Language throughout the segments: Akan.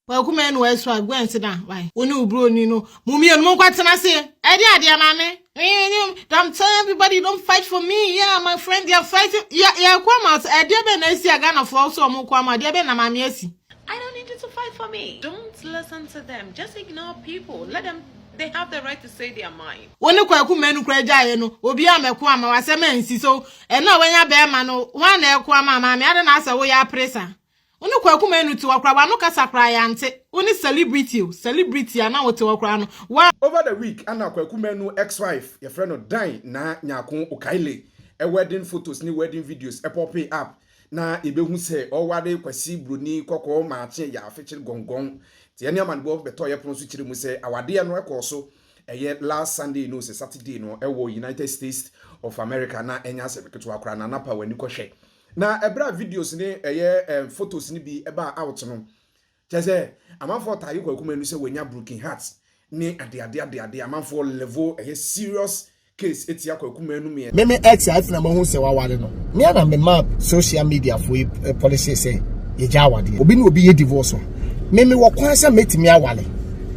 Kwaku Manu was so go and sit down. Why? Unu bro ni no. Mummy and mo kwatena se. Ade mame. I'm telling everybody don't fight for me. Yeah, my friend, they are fighting. Yeah, kwama. Ade be na esi aga na for so mo kwama. Ade be na mame esi. I don't need you to fight for me. Don't listen to them. Just ignore people. Let them. They have the right to say their mind. When Kwaku Manu kwaja no, obi ameku ama wasema nsi so. Eno wenya be ma no, wan na eku ama mame. Ade na asa wo ya presa. Unu Kwaku Manu to wakra wa no kasa kra ya nte. Uni celebrity ana wote wakra no. Over the week, Anna Kwaku Manu ex-wife, your friend Diane na nyakon Okaile. A wedding photos ni wedding videos e pop up. Na ebehu se owade kwasi broni kokko maache ya afechiri gongong. Ti ene amanbo beto ye pon so chiri mu se awade no ekoso eye last Sunday no se Saturday no ewo United States of America na enya se beketo akra na napa wani kohwe. Na ebra videos ni eye photos ni bi eba out no. Chese amanfo tayi Kwaku Manu se wanya broken hearts ni ade amanfo level eye serious case etia Kwaku Manu me ex I na mahu se wawale no me na me map social media for policy say ye ja wade obi na obi ye divorce me wo kwan se metimi awale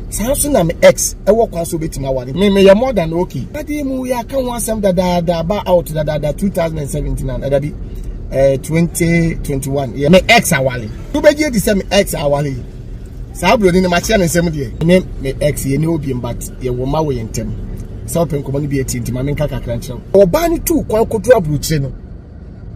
sanso na me ex e wo kwan so betimi awale me ye more than okay ade mu ya kan wan sam da ba out da 2017 and adabi 2021 yeah me ex awale you be di say me ex awale sa bro ni ma chia na nsem de me ex ye ni obi but ye wo ma wo ye ntem so pen ko ma ni bi enti ma me nka kakra nkyerɛ oba ni tu kwan kodu abruchire no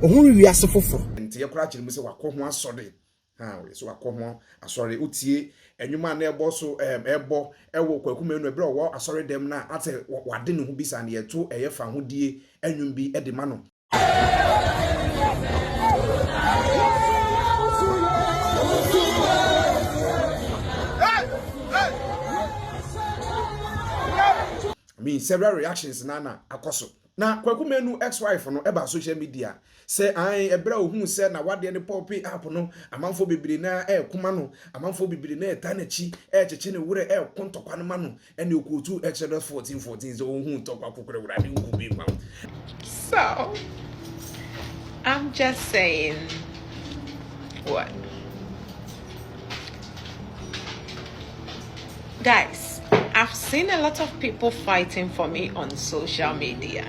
ohun wi ase foforo enti ye kora kyerɛ mu se wakɔ ho asɔre ha we so wakɔ ho asɔre utie enwuma na ebo so ebo ewo Kwaku Manu ebere wo asɔre dem na ate wade ne ho bisa na ye to eye fa ho die enwum bi ede ma no several reactions na akoso na Kwaku Manu ex-wife no eba social media say ai ebra ohun say na wade ne pop up no amanfo bibiri na kuma no amanfo bibiri na etanachi cheche ne wure kontokwa no ma no ene okotu Exodus 14:14 so ohun tokwa kokore wura ne nkubi ma. So I'm just saying what? Guys, I've seen a lot of people fighting for me on social media.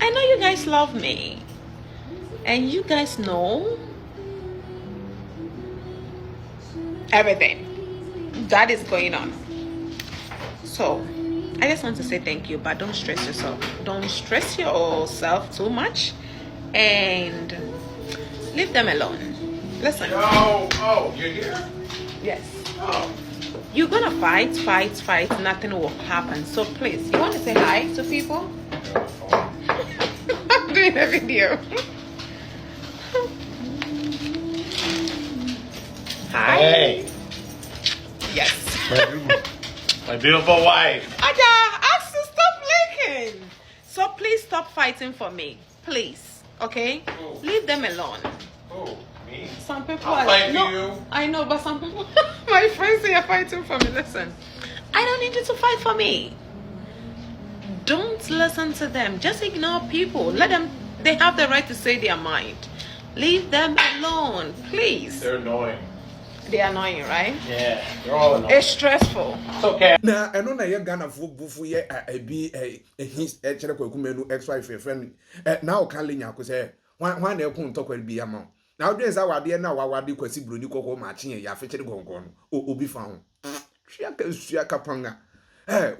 I know you guys love me. And you guys know everything that is going on. So, I just want to say thank you, but don't stress yourself. Don't stress yourself too much. And leave them alone. Listen. Oh, you're here? Yes. Oh. You're gonna fight, nothing will happen. So please, you want to say hi to people? I'm doing a video. Hi. Hey. Yes. My beautiful wife. Aja, ask to stop licking. So please stop fighting for me. Please. Okay? Oh. Leave them alone. Oh, me? Some people I'll fight for you. I know, but some people, my friends, they are fighting for me. Listen, I don't need you to fight for me. Don't listen to them. Just ignore people. Let them. They have the right to say their mind. Leave them alone, please. They're annoying. They're annoying, right? Yeah, they're all annoying. It's stressful. It's okay. Na eno na ye Ghana bufu ye bi his chere Kwaku Manu ex-wife friend na o kan lenya ko se wan na ekun tokwa bi ya ma na odwen za wade na wawade kwasi broni kokko ma kyen ya fe chere gongon no obi fa ho hwia ka panga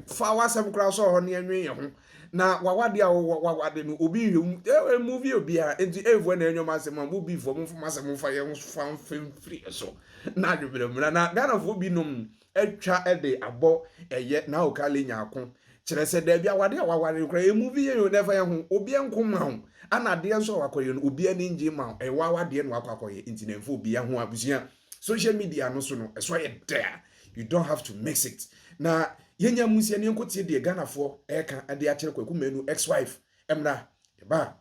fa wasam kra so ho ne anwen ye ho na wawade a wawade no obi movie obi a enti evu na enyom asem ma obi fo mo fo asem fa ye ho fa free so na dwebere mra na Ghana fo bi nom etwa ede abo eye na o ka lenya akon kire se da bia wade a wawade kra e movie ye never ye ho obi enkom ho ana de enso wakoye no obi ani nje ma e wawade no akwakoye intinenfo obi ho abusia social media no so no eso ye there you don't have to mix it na yenya musia ne nkotie de Ghana fo eka ade a kire Kwaku Manu ex-wife emra eba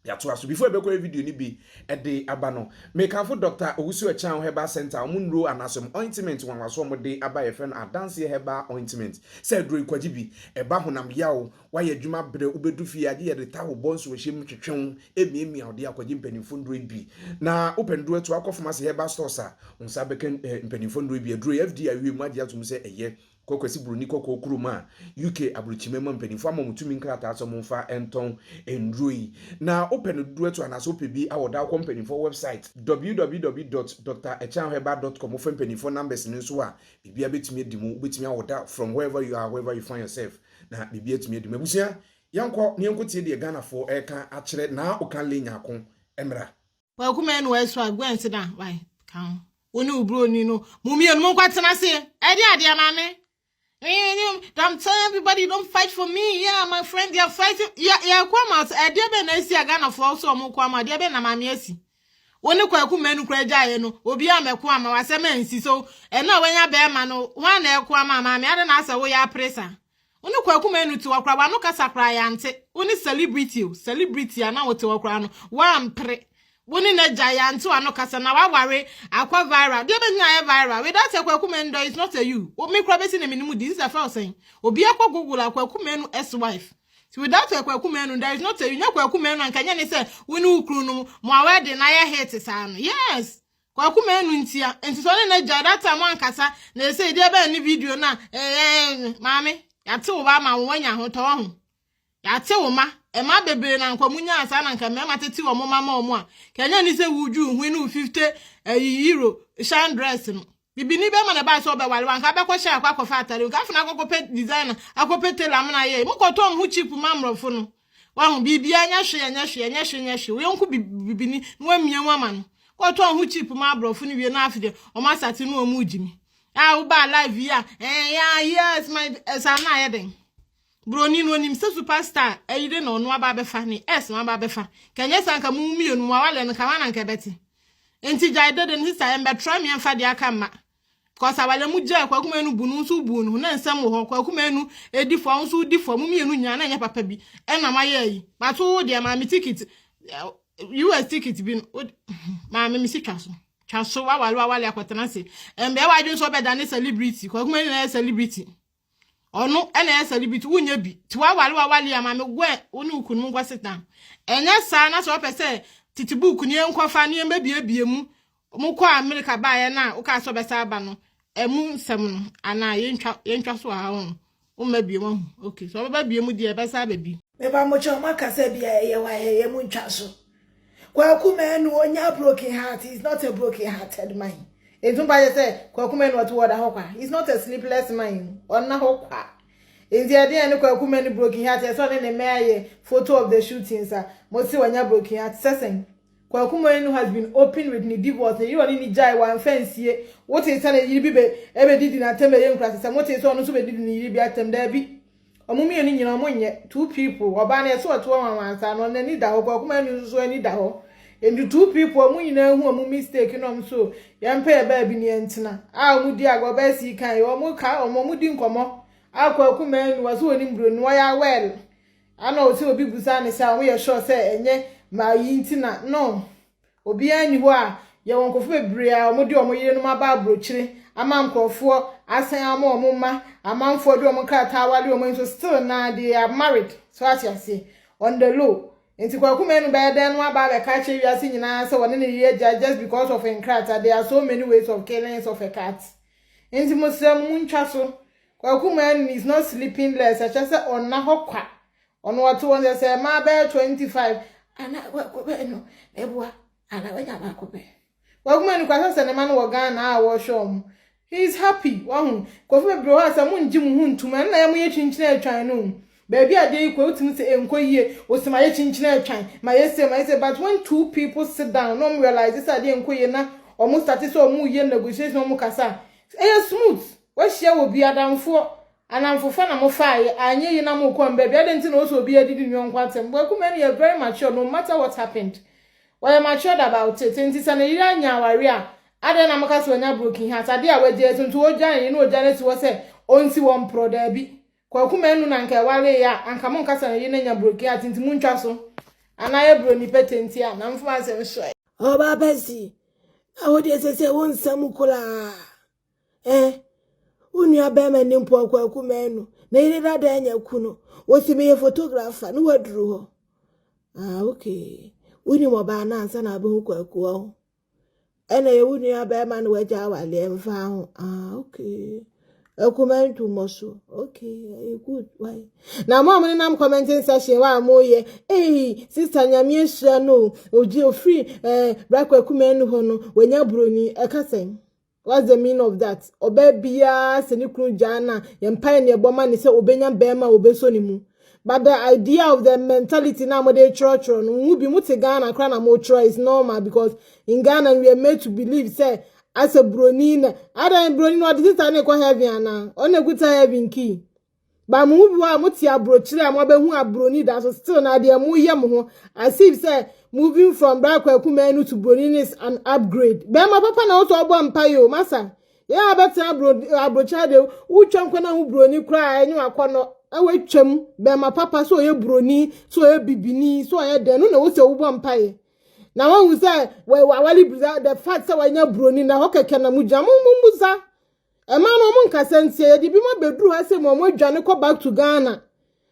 ya to aso before be ko video ni bi e de aba no make am for Dr. Owusu Echan Herbal Center omunro anasom ointment wanwaso mo de aba ye friend Adanse Herbal ointment say dro ikwaji bi e ba honam yawo wa ye adwuma bre obedu fi ade ye de ta wo bonso hye twetwen emiemi ade akwaji mpanimfo ndro bi na open do to akofomase Herbal stores a unsa beken mpanimfo ndro bi dro FD awie mu ade atum se eye kokwesi bruni koko kuruma UK abruchimema mpanimfo amomutumi nkrata aso momfa enton endroi na open dueto anaso pebi awoda mpanimfo website www.drechanherbal.com ofen mpanimfo numbers nso a bibia betumi edimu betumi awoda from wherever you find yourself na bibia etumi edimu abusia yanko tie de Ghana for eka akire na okan le nyako emra Kwaku Manu eswa gwense da why kan oni ubro ni no mumie no kwatena se ade ade amane. I'm telling everybody don't fight for me. Yeah, my friend, they are fighting. Yeah, come out. I did be nice. I gonna fall so mo kwama. They be na mamiesi. Oni Kwaku Manu kwaja no. Obi a me kwama wasema nsi so. Na when ya be ma no. Wan na kwama ma me ade na asa wo ya presa. Oni Kwaku Manu ti wakra wa no kasa kra ya nte. Oni celebrity ana wo ti wakra no. Wan pre. Woni na giant to anokasa na waware akwa viral de be nya viral without Kwaku Manu is not a you o me kra be si na minimu this is a false saying obi akwa Google Kwaku Manu ex-wife so without Kwaku Manu there is not a you nya Kwaku Manu ankanya ne say woni ukru no mo awade na ya hate sa no yes Kwaku Manu ntia enti so na ja that time ankasa na say de be ni video na mami ya te wo ba ma wo nya ho to ho ya te wo ma ema bebe na nkwamunya asa na nka mema teti wo mama omo a kenya ni se wuju hu ni 50 euro shan dress no bibini be ma na ba so be wale wanka be ko sha akwa fatare nka funa akwa pe designer akwa pe tela na ye mkoto hu cheap mamrofo no wa hu bibia nya hwe we nku bibini nwa mia nwa no koto hu cheap mamrofo ni wie na afide o ma sate no omu ujimi wo ba live ya yes my sana yeden Broni no nim se superstar eyide na ono aba befa ni no aba befa kenye sanka mu mienu mu awale no kawa na nkebeti enti jaide de ni sa embe try me amfa de aka ma because awale mu ja Kwaku Manu bunu nso bunu na nsem wo Kwaku Manu edifo nso difo mu mienu nya na nya papa bi na maye yi but wo de ma mi ticket US ticket bi ma mi sika so chaso wawale akwatana se embe wadwe so be da ne celebrity Kwaku Manu na celebrity onu ena celebrity wunya bi ti wawale ya mame gwe oni ukunu ngwa sitan enya sa na so pese titibuku ni enkofa ni embebie mu kwa America ba ye na uka so besa aba no emu nsem no ana yentwa so ha ho umebie mu okay so baba bie mu die besa babi me ba mo choma kasa bia ye wa ye mu ntwa so Kwaku Manu onya broken heart is not a broken hearted man. Entumba say Kwaku Manu what word ahokwa. He's not a sleepless man. Onna hokwa. In the idea no Kwaku Manu broken heart. I saw the mayor photo of the shooting sir. Mosi wanya broken heart. Sesen. Kwaku Manu has been open with ni divorce. You want ni jai one fence here. What is sana yibi be ebe did na tembe yen class. Some what is so no so be did ni yibi atem there be. Omumi oni nyina monye two people. Oba na so to one ansa no na ni da ho Kwaku Manu so ni da ho. And the two people omu nyina hu omu mistake no so yampa e ba bi ni entina omu di agoba si kan omu ka omu di nkomo Kwaku Manu was woni mbro no ya well ana o se obi busa ne sa omu ye sure say enye ma yi ntina no obi ani ho a ye won kofo bebre a omu di omu yire no ma ba brochire ama nkofo asan ama omu ma amanfo di omu ka ta wale omu so still na they are married so as you say on the low. Enti Kwaku Manu be den no aba be ka che wiase nyina se woni ne ye just because of enkrata. There are so many ways of killing of a cat. Enti musem muntwa so Kwaku Manu is not sleeping less. I just say on na hokwa on what one say ma be 25 ana Kwaku Manu ebua ana wanya ba ko be Kwaku Manu kwasa se ne man wo Ghana a wo shom he is happy wahu Kwaku Manu bro ha se munji mu ntuma na ya mu ye chinchina atwan no baby ade ko utimi se enkoyie osimaye chinchina atwan my say but when two people sit down no realize this ade enkoyie na omo start so omo ye negotiation omo kasa smooth we share obi adamfo anamfo na mo faaye anye yi na mo ko baby ade nti na o so obi adidi nyon kwatem Kwaku Manu you very mature no matter what happened we are matured about it nti sana yi anya aware a ade na mo kasa onya broken heart ade a we je tuntu o jan yi na o jan ti wo se onti won pro da bi Kwaku Manu na nke wale ya anka mo nkasa na yi na nya broken heart nti mu ntwa so anaye bro ni petenti a na mfuma se nso oba besi awodi se won sam kula unu abema ni mpo Kwaku Manu na ire dada anya kuno wosime ye photographer no waduru ho okay unu mo ba na ansa na abu Kwaku ho ene ye unu abema no waja wale mfa ho okay Akumentu moso. Okay, good. Why? Now, mom and I'm commenting session. Why more ye? Hey, sister, Nyamiesha no. Oji free. Kwaku Manu hono. When you bruni, kasem. What's the meaning of that? Obebia senikru jana. Yempire ne boma ni se obenya bema obesonimu. But the idea of the mentality now mo dey church no. Mu bi muti Ghana kra na mo is normal because in Ghana we are made to believe say. As a bronina, ada bronina what is it kwa heavy ana on a good heavy key. Ba mu bi wa mutia brochire am obehu abroni that so still na de mu yem ho as if say moving from Kwaku Manu to bronina is an upgrade. Be ma papa na so obo mpayo masa. Ya beta abrochire de utwam kwa na hu broni kra enyu akono awetwam be ma papa so ye broni so ye bibini so ye de no na wo se wo mpaye. Now when we say the fact that when you broni na hokeke na muja mumuza e ma no mun kasentie ye di bi ma bedru ha se mo dwane ko back to Ghana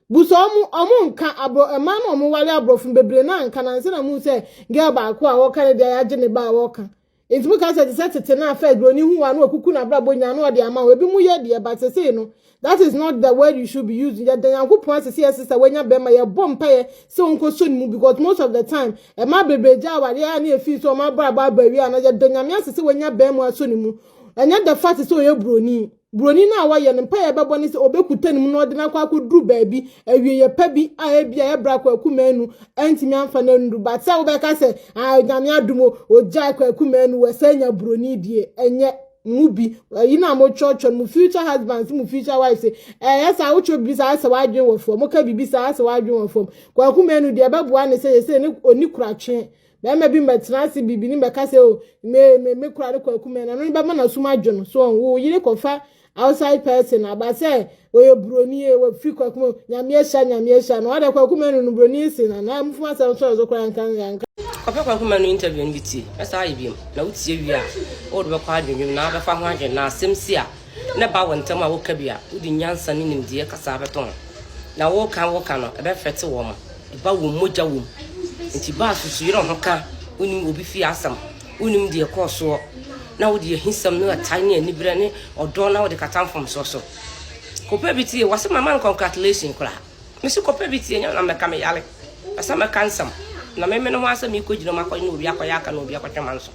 buso omu nka abo e ma no mo wale abrofun bebre na nka na nse na mu say girl ba ko a wo kan de ya je ne ba wo kan enti mu ka say tete na fa broni hu wa no okuku na bra bonya no de ama we bi mu ye de ba say no. That is not the word you should be using. The Yankupon sister when you bema your bomb pay so uncle soon because most of the time a my baby jawa near feet so my brother baby and I just when you bema sonimu and yet the fact is so you brony na wa yen pay baboni se obekuten mu no de na kwa kudru baby awie ye pabi a bia e bra Kwaku Manu antimi amfa na ndu but say obeka say nyame adumo oja Kwaku Manu we sanya brony die enye mubi you know mo church mu future husbands mu future wives yes I would be say wadwen wo fo mo ka bibi say wadwen wo fo Kwaku Manu de beboa ne say ne oni kuratwe na ma bi metena se bibi ni beka say o me kura ne Kwaku Manu no be ma na suma adwo so wo yire kofa outside person about say we broni we free Kwaku Manu nyamiesha no ade Kwaku Manu no broni si na mfuma say so kura nkan Kwaku Manu interview ni biti esa ayibiem na utie wi a o de bekwa adwunwum na abefa ho adwen na asemsi a na ba wontam a woka bia udi nyansa ni nimdie kasa beton na wo kan no ebe fete wo ma ba wo moja wo nti ba susu yiro ho ka unim obi fi asam unim de koso na wo de hinsam no atanye ni bre ne odo na wo de katam from so kopa biti wase mama congratulations kula mesi kopa biti nya na meka me yale asa me kansam na me no wase mi ko jino makọ ni obi akoya aka na obi akotwa manso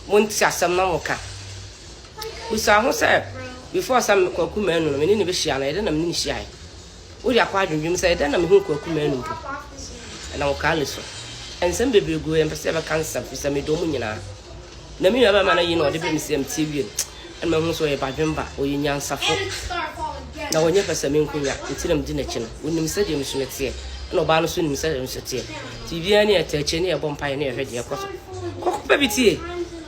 monti asam na moka usa ho se before some Kwaku Manu no me ni be hia na ede na me ni hia wo dia kwa adwunwum se ede na me hu Kwaku Manu na wo ka leso ensem bebrego em pese be cancer fisa me do mu nyina na me yaba mana yi no de be mi sem TV en me hu so ye badwemba o ye nyansafo na wonye pese me nkunya ntiram di na chi no wonim se de msumete no ba no so nim se de msumete TV ani atache ne e bompa ne e hwede e koso kokko pe bitie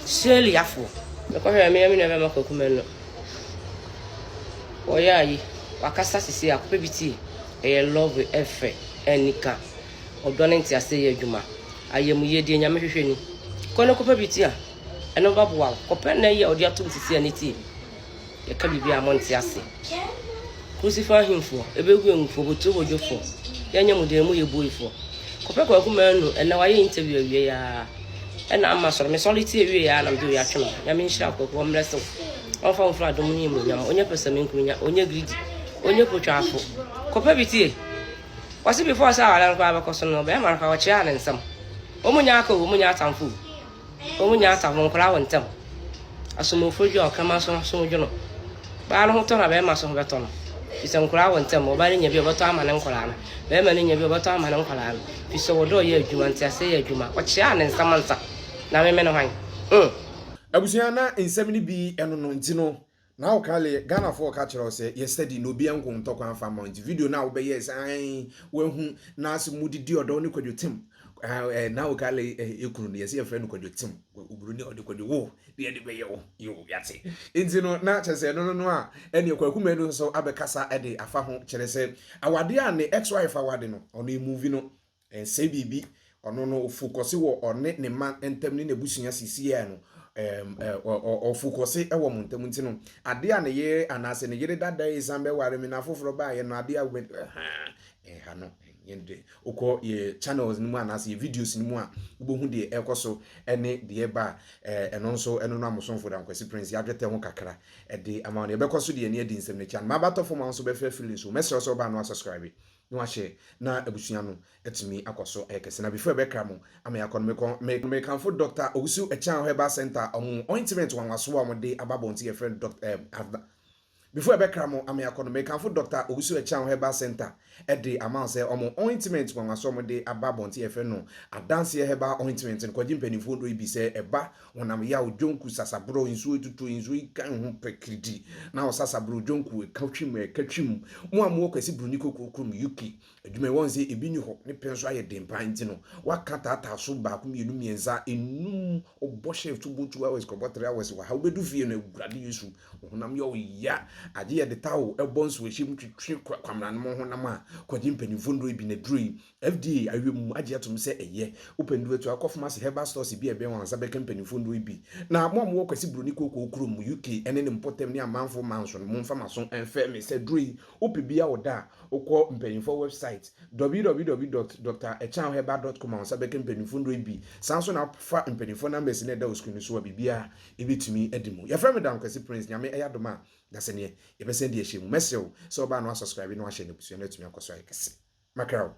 sheli afo me ko hwe me na be Kwaku Manu oyayi wakasa sisi akope bitie e love efe enika odone nti ase ye adwuma ayemu ye die nyame hwehwe ni kono kope bitie a eno baboa kope na ye odi atum sisi aniti ye ka bibi amonti ase crucify him for ebegu enfo botu bojofo yanya mudemu ye boyfo kope Kwaku Manu ena wa ye interview awie ya ena ama soro me soliti awie ya na mdo ya twema nyame nhira Kwaku mreso onfa onfa adom ni mu nyam onye pesa me nkunya onye greedy onye potwafo kope bitie wasi before sa ala nkwa abakoso no be ma nka wo chia ne nsam omunya aka omunya atamfu omunya atamfu nkra wontam asomofodwo okama so dwo no ba no hoto na be ma so beto no bisa nkra wontam o ba ne nya bi obeto ama ne nkra na be ma ne nya bi obeto ama ne nkra na bisa wodo ye adwuma ntiase ye adwuma wo chia ne nsam nsa na me no han abusiana nsɛm ni bi ɛno no ntino na okale Ghana for ka kyerɛ sɛ yesterday no bi enko ntɔkwa afa mount video na wobɛyɛ san wahu na as mudidi ɔdɔ ne kwadwotem na okale ekuru ne yɛsɛ yɛfrɛ no kwadwotem oburu ne ɔde kwadwo wo de bɛyɛ wo yo yate ntino na kyerɛ no a ɛne Kwaku Manu so abɛkasa ɛde afa ho kyerɛ sɛ awade a ne ex wife awade no ɔno movie no sɛ bibi ono no focus wo one ne man entem ne nebusunya sisiye no o focus e wo montam ntino ade a ne ye anase ne yere dada izambe ware mi na foforo ba ye no ade a ha no yende ukọ ye channels ni mu anase ye videos ni mu a ubohu de ekoso ene de ba eno nso eno no amosonfo da Kwesi Prince ya dwete ho kakra de ama no bekoso de ene adi nsem ne chan ma bato fo ma nso be fe feeling so message so ba no subscribe no share na abusua no etumi akoso ekese na before be kra mo ama yakọ me kanfo Dr. Owusu Echan Herbal Center ointment wanwaso a mo de ababonti ye friend Dr. Before Beckramo, I'm a make for Dr. Owusu Echan Herbal Center. At the amount say ointment when I saw my day about Bonti FNO. A dance here herbal ointment and Quadim Penny food will be say a bar when I'm Yao Jonku Sasabro in Sui to in Sui can pekriti. Now Sasabro Jonku, Couchim, Catchim, one more Kwesi Brunico Kum Yuki. You may want say a binu hop, ne pensai dim pintino. What can't I so back me numienza in noom or bosh of 2 hours, about 3 hours, how we do feel a gradius when I'm yo ya. Adia de tawo elbons we shim twi kwamran mo ho nama kwadim panimfondo bi na duri FDA awem agia tum se eye opendu etu akofmas herbal stores bi ebe wan sabe kan panimfondo bi na mo mo Kwesi Bruni koko okrum UK ene ne mpotem ne amanfo manso mo mfa maso enfe me se duri opibia oda okọ mpanimfo website www.drechanherbal.com on sabe kan panimfondo bi sanso na fa mpanimfo numbers ne da oskunu so bibia ebetumi edimu ya frame dan Kwesi Prince nyame eyadoma dasene yebesend ye hye mu mesel so ba no subscribe no ahye ne busu na etumi akoso ayekese makrao